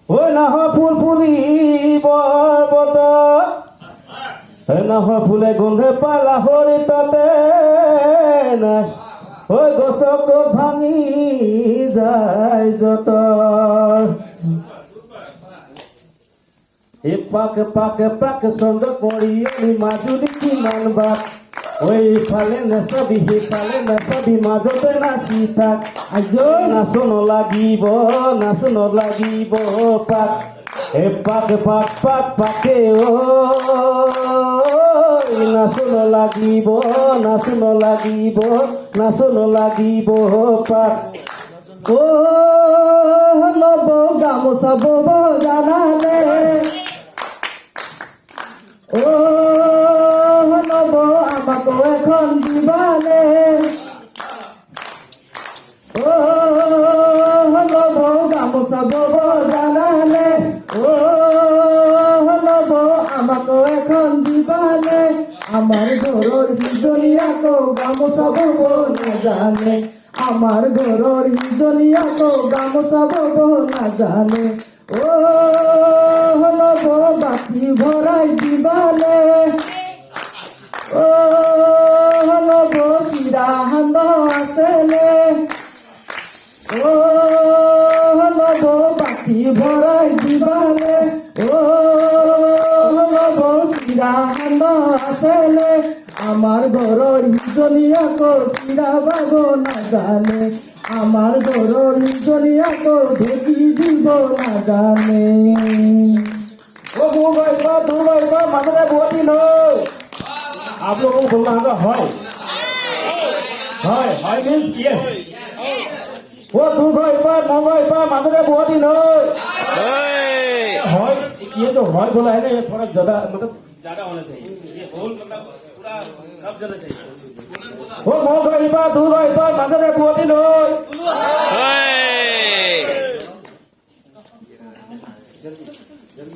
ঐ নাহ ফুল ফুলিব বতৰ নাহ ফুলে গোন্ধে পালা হৰি তাতে নাই ঐ গছক ভাঙি যায় যতৰ পাক পাক পাক চন্দ্ৰ কৰি মাজুলী কিমান বাট ঐ ইফালে নেচাবি সিফালে নেচাবি মাজতে নাচি থাক নাচ নালাগিব পাক পাক পাক পাক পাকে নাচ নালাগিব পাক লব গামোচা বব জানালে লব আমাকো এখন দিবালে লব গামোচা বব জানালে লব আমাকো এখন দিবালে আমার ঘৰৰ হিজনীয়াকো গামোচা বব নাজানে আমার ঘৰৰ হিজনীয়াকো গামোচা বব নাজানে লব বাকি ভৰাই দিবালে লব চিৰা সান্দ আছেনে লব বাকি ভৰাই দিবালে লব চিৰা সান্দ আছেনে আমার ঘৰৰ হিজনীয়াকো চিৰা বাব নাজানে আমার ঘৰৰ হিজনীয়াকো ঢেকি দিব নাজানে মাজতে বহুত দিন হ'ল आप लोगों को बोलना होगा हाय मीन्स यस वो दू भाई पर मामले बहुत ही नो हाय ये जो हाय बोला है ना ये थोड़ा ज्यादा मतलब ज्यादा होना चाहिए ये होल मतलब पूरा कब जाना चाहिए वो दू भाई पर मामले बहुत ही नो